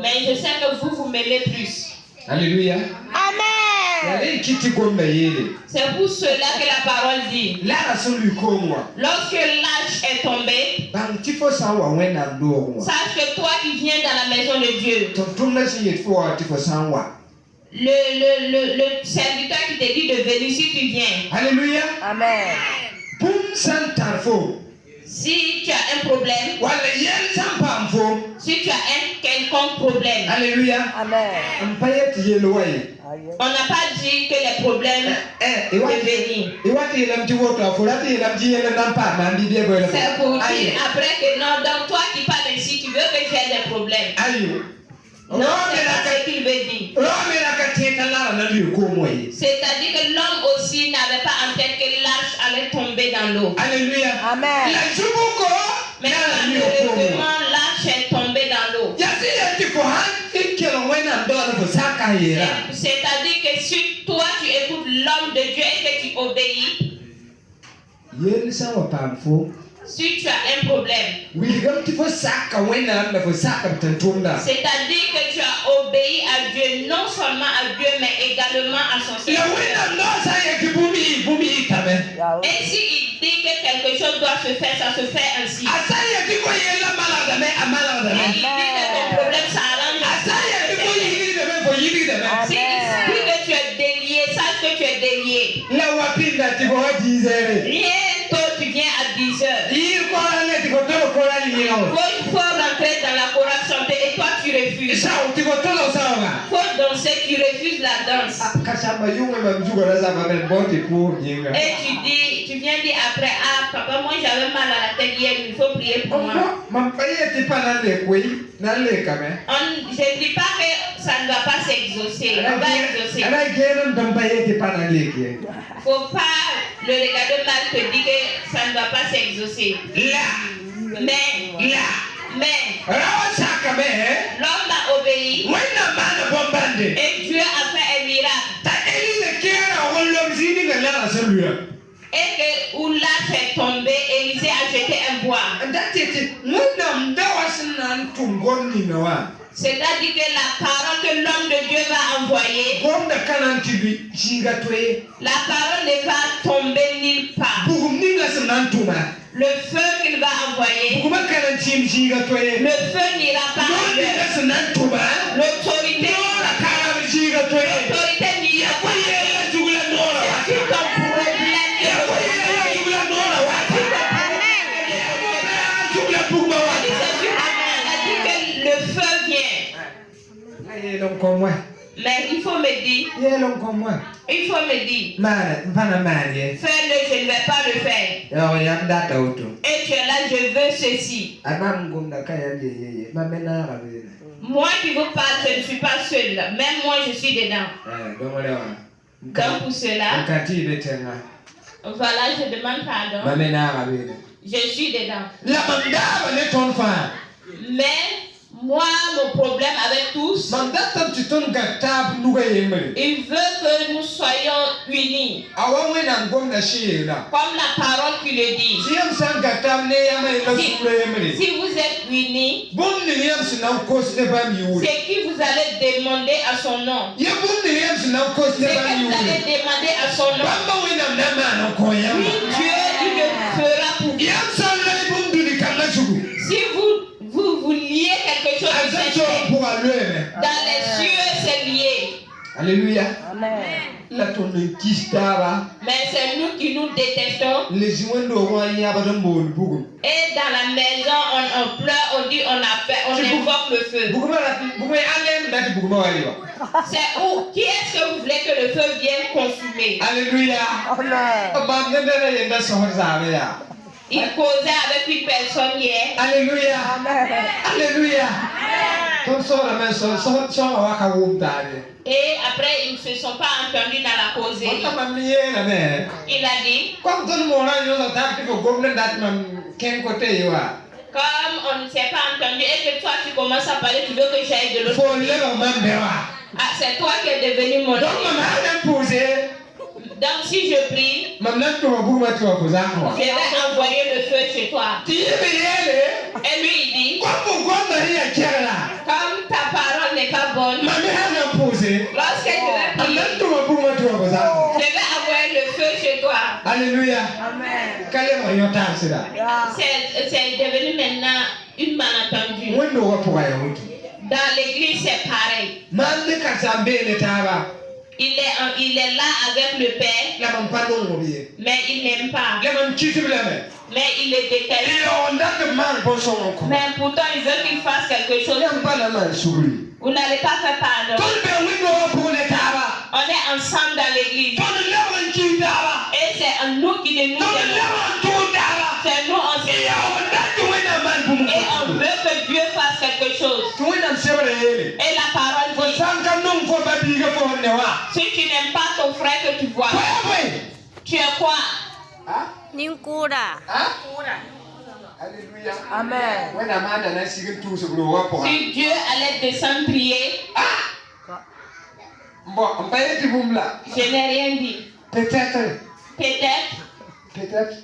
Mais je sais que vous m'aimez plus. Alléluia. Amen. C'est pour cela que la parole dit. Lorsque l'âge est tombé, sache que toi qui viens dans la maison de Dieu, le serviteur qui te dit de venir, si tu viens. Alléluia. Amen. Si tu as un problème, si tu as un quelconque problème, Alléluia. Amen. On n'a pas dit que les problèmes devaient venir. C'est pour dire après que non, donc toi qui parles ainsi, tu veux que j'ai des problèmes. Non, c'est pas ce qu'il veut dire. C'est-à-dire que l'homme aussi n'avait pas en tête que l'arche allait tomber dans l'eau. Alléluia. Amen. Mais malheureusement, l'arche est tombée dans l'eau. C'est-à-dire que si toi tu écoutes l'homme de Dieu et que tu obéis, si tu as un problème, c'est-à-dire que tu as obéi à Dieu, non seulement à Dieu, mais également à son Seigneur. Et s'il dit que quelque chose doit se faire, ça se fait ainsi. Et il dit que ton problème s'arrange. Si il dit que tu es délié, sache que tu es délié. Bientôt tu viens à 10 heures. Il faut rentrer dans la chorale chanter et toi tu refuses. Faut danser, tu refuses la danse. Et tu viens dire après, ah papa, moi j'avais mal à la tête hier, il faut prier pour moi. Je ne dis pas que ça ne va pas s'exaucer. On va exaucer. Faut pas le regarder mal te dire que ça ne va pas s'exaucer. Mais l'homme a obéi et Dieu a fait un miracle. Et que où l'arche est tombée, Élisée a jeté un bois. C'est-à-dire que la parole que l'homme de Dieu va envoyer, la parole ne va tomber nulle part. Le feu qu'il va envoyer, le feu n'ira pas ailleurs. L'autorité n'ira pas. Si ton problème le feu vient. Mais il faut me dire. Il faut me dire. Fais-le, je ne vais pas le faire. Et tu es là, je veux ceci. Moi qui vous parle, je ne suis pas seul. Même moi, je suis dedans. Donc pour cela, voilà, je demande pardon. Je suis dedans. Mais moi, mon problème avec tous, il veut que nous soyons unis. Comme la parole qui le dit. Si vous êtes unis, c'est qui vous allez demander à son nom. C'est que vous allez demander à son nom. Oui, Dieu, il le fera pour vous. Si vous liez quelque chose dans les cieux, c'est lié. Alléluia. Amen. Mais c'est nous qui nous détestons. Et dans la maison, on pleure, on dit, on appelle, on invoque le feu. C'est où? Qui est-ce que vous voulez que le feu vienne consumer? Alléluia. Il causait avec une personne hier. Alléluia. Amen. Alléluia. Et après, ils ne se sont pas entendus dans la causerie. Il a dit, comme on ne s'est pas entendu et que toi tu commences à parler, tu veux que j'aille de l'autre côté. Ah, c'est toi qui es devenu mon ami. Donc si je prie, je vais envoyer le feu chez toi. Et lui il dit, comme ta pas bonne, lorsque je vais prier, je vais avoir le feu chez toi. Alléluia. Amen. C'est devenu maintenant une malentendu. Dans l'église, c'est pareil. Il est là avec le Père, mais il n'aime pas. Mais il est détesté. Mais pourtant, il veut qu'il fasse quelque chose. Vous n'allez pas faire pardon. On est ensemble dans l'église. Et c'est nous qui nous aimons. C'est nous ensemble. Et on veut que Dieu fasse quelque chose. Et la parole dit, si tu n'aimes pas ton frère que tu vois, tu es quoi? Ninkura. Alléluia. Amen. Si Dieu allait descendre prier, je n'ai rien dit. Peut-être. Peut-être.